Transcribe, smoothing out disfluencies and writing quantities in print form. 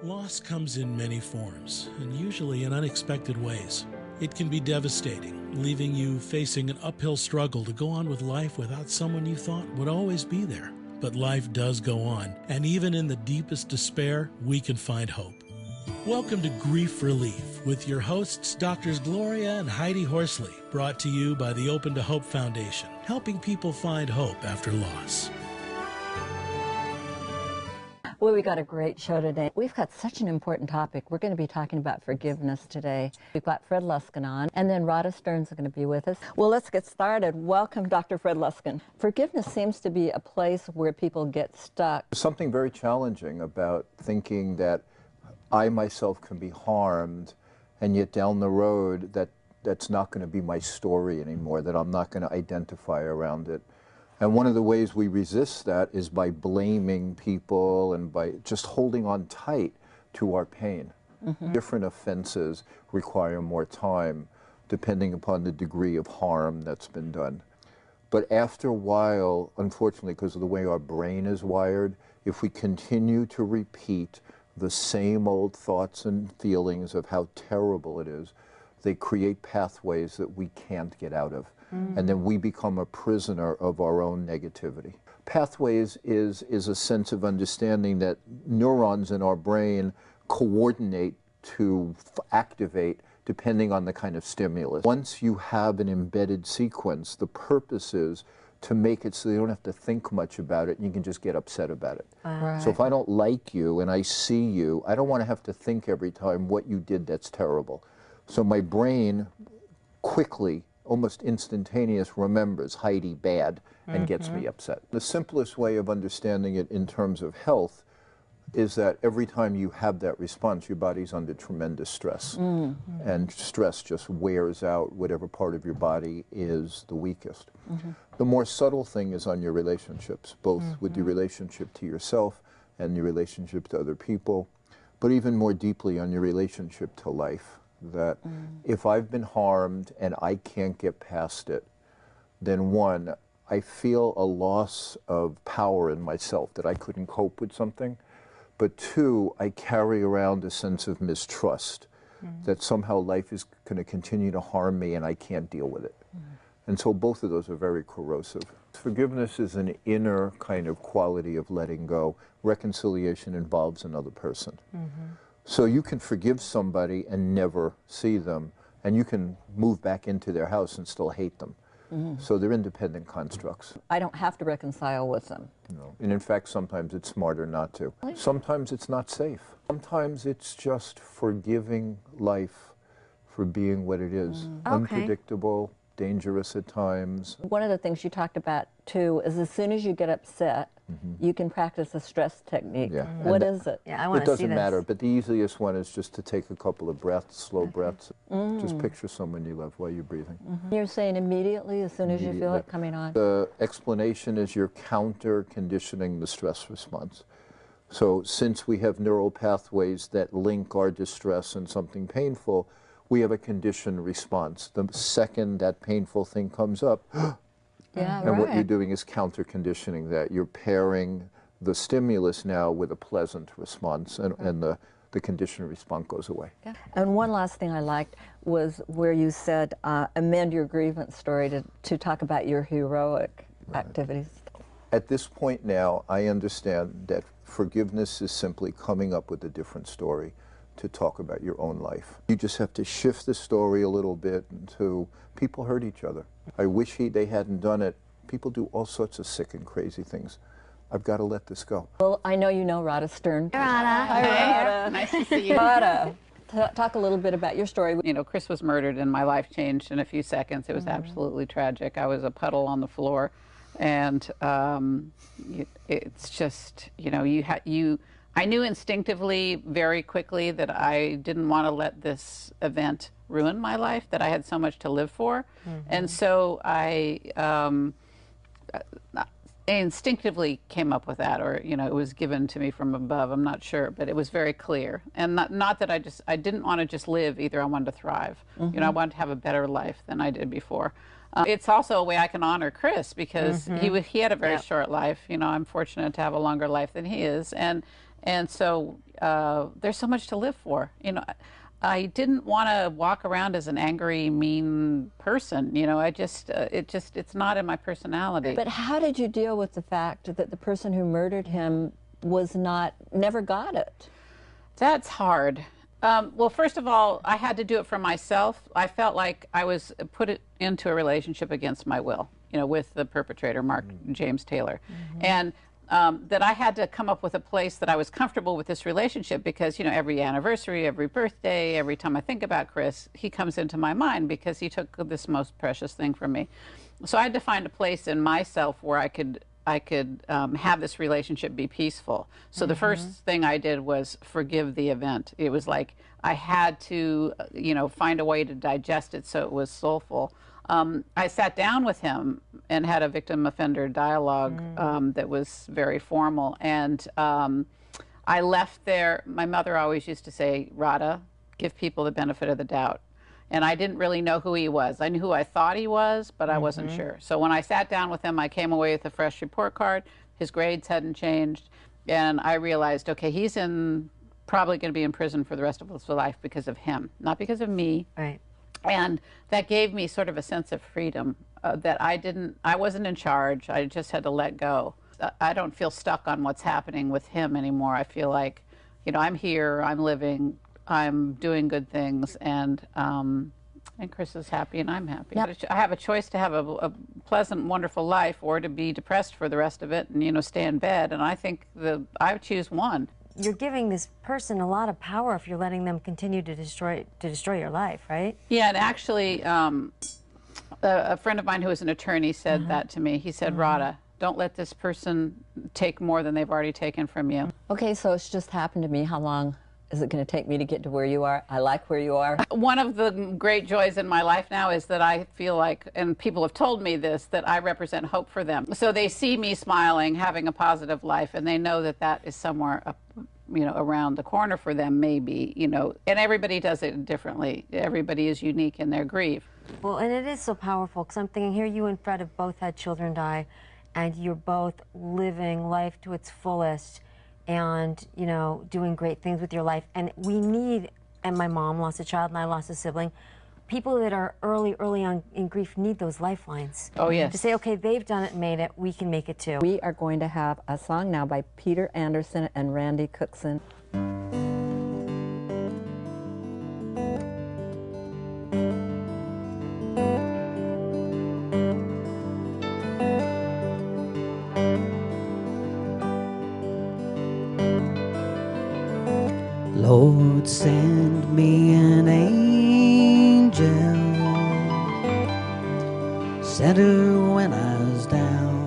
Loss comes in many forms, and usually in unexpected ways. It can be devastating, leaving you facing an uphill struggle to go on with life without someone you thought would always be there. But life does go on, and even in the deepest despair, we can find hope. Welcome to Grief Relief with your hosts, Doctors Gloria and Heidi Horsley, brought to you by the Open to Hope Foundation, helping people find hope after loss. Well, we got a great show today. We've got such an important topic. We're going to be talking about forgiveness today. We've got Fred Luskin on, and then Rhoda Stearns is going to be with us. Well, let's get started. Welcome, Dr. Fred Luskin. Forgiveness seems to be a place where people get stuck. There's something very challenging about thinking that I myself can be harmed, and yet down the road that's not going to be my story anymore, that I'm not going to identify around it. And one of the ways we resist that is by blaming people and by just holding on tight to our pain. Different offenses require more time depending upon the degree of harm that's been done. But after a while, unfortunately, because of the way our brain is wired, if we continue to repeat the same old thoughts and feelings of how terrible it is, they create pathways that we can't get out of. And then we become a prisoner of our own negativity. Pathways is a sense of understanding that neurons in our brain coordinate to activate depending on the kind of stimulus. Once you have an embedded sequence, the purpose is to make it so you don't have to think much about it and you can just get upset about it. Right. So if I don't like you and I see you, I don't want to have to think every time what you did that's terrible. So my brain quickly, almost instantaneous, remembers Heidi bad and gets me upset. The simplest way of understanding it in terms of health is that every time you have that response, your body's under tremendous stress. And stress just wears out whatever part of your body is the weakest. The more subtle thing is on your relationships, both with your relationship to yourself and your relationship to other people, but even more deeply on your relationship to life. That if I've been harmed and I can't get past it, then one, I feel a loss of power in myself, that I couldn't cope with something. But two, I carry around a sense of mistrust, that somehow life is going to continue to harm me and I can't deal with it. And so both of those are very corrosive. Forgiveness is an inner kind of quality of letting go. Reconciliation involves another person. So you can forgive somebody and never see them, and you can move back into their house and still hate them. So they're independent constructs. I don't have to reconcile with them. No. And in fact, sometimes it's smarter not to. Sometimes it's not safe. Sometimes it's just forgiving life for being what it is. Unpredictable, dangerous at times. One of the things you talked about, too, is as soon as you get upset, you can practice a stress technique. What is it? Yeah, I want It to see doesn't this. matter, but the easiest one is just to take a couple of breaths, slow breaths. Just picture someone you love while you're breathing. You're saying immediately, as soon as you feel it coming on? The explanation is you're counter-conditioning the stress response. So since we have neural pathways that link our distress and something painful, we have a conditioned response. The second that painful thing comes up, and what you're doing is counter-conditioning that. You're pairing the stimulus now with a pleasant response, and the conditioned response goes away. And one last thing I liked was where you said, amend your grievance story to talk about your heroic activities. At this point now, I understand that forgiveness is simply coming up with a different story to talk about your own life. You just have to shift the story a little bit into people hurt each other. I wish they hadn't done it. People do all sorts of sick and crazy things. I've got to let this go. Well, I know you know Rhoda Stearns. Hi, Rhoda. Nice to see you. Rhoda, talk a little bit about your story. You know, Chris was murdered and my life changed in a few seconds. It was absolutely tragic. I was a puddle on the floor, and it's just, you know, I knew instinctively very quickly that I didn't want to let this event ruin my life, that I had so much to live for. And so I instinctively came up with that, or, you know, it was given to me from above, I'm not sure, but it was very clear. And not that I didn't want to just live either, I wanted to thrive. You know, I wanted to have a better life than I did before. It's also a way I can honor Chris, because he had a very short life. You know, I'm fortunate to have a longer life than he is. And so there's so much to live for. You know, I didn't want to walk around as an angry, mean person. You know, it's not in my personality. But how did you deal with the fact that the person who murdered him never got it? That's hard. Well, first of all, I had to do it for myself. I felt like I was put into a relationship against my will, you know, with the perpetrator, Mark James Taylor. And that I had to come up with a place that I was comfortable with this relationship because, you know, every anniversary, every birthday, every time I think about Chris, he comes into my mind because he took this most precious thing from me. So I had to find a place in myself where I could have this relationship be peaceful. So the first thing I did was forgive the event. It was like I had to, you know, find a way to digest it so it was soulful. I sat down with him and had a victim offender dialogue that was very formal. And I left there. My mother always used to say, Rada, give people the benefit of the doubt. And I didn't really know who he was. I knew who I thought he was, but I wasn't sure. So when I sat down with him, I came away with a fresh report card. His grades hadn't changed. And I realized, okay, he's probably going to be in prison for the rest of his life because of him, not because of me. Right. And that gave me sort of a sense of freedom that I wasn't in charge. I just had to let go. I don't feel stuck on what's happening with him anymore. I feel like, you know, I'm here, I'm living, I'm doing good things, and Chris is happy and I'm happy. Yep. I have a choice to have a pleasant, wonderful life or to be depressed for the rest of it and, you know, stay in bed. And I think I choose one. You're giving this person a lot of power if you're letting them continue to destroy your life, right? Yeah, and actually, a friend of mine who was an attorney said that to me. He said, Rada, don't let this person take more than they've already taken from you. Okay, so it's just happened to me. How long is it going to take me to get to where you are? I like where you are. One of the great joys in my life now is that I feel like, and people have told me this, that I represent hope for them. So they see me smiling, having a positive life, and they know that that is somewhere up, you know, around the corner for them, maybe, you know, and everybody does it differently. Everybody is unique in their grief. Well, and it is so powerful because I'm thinking here you and Fred have both had children die, and you're both living life to its fullest and, you know, doing great things with your life. And we need, and my mom lost a child and I lost a sibling, people that are early on in grief need those lifelines. Oh, yes. To say, okay, they've done it and made it, we can make it too. We are going to have a song now by Peter Anderson and Randy Cookson. Lord, send me an angel, sent her when I was down.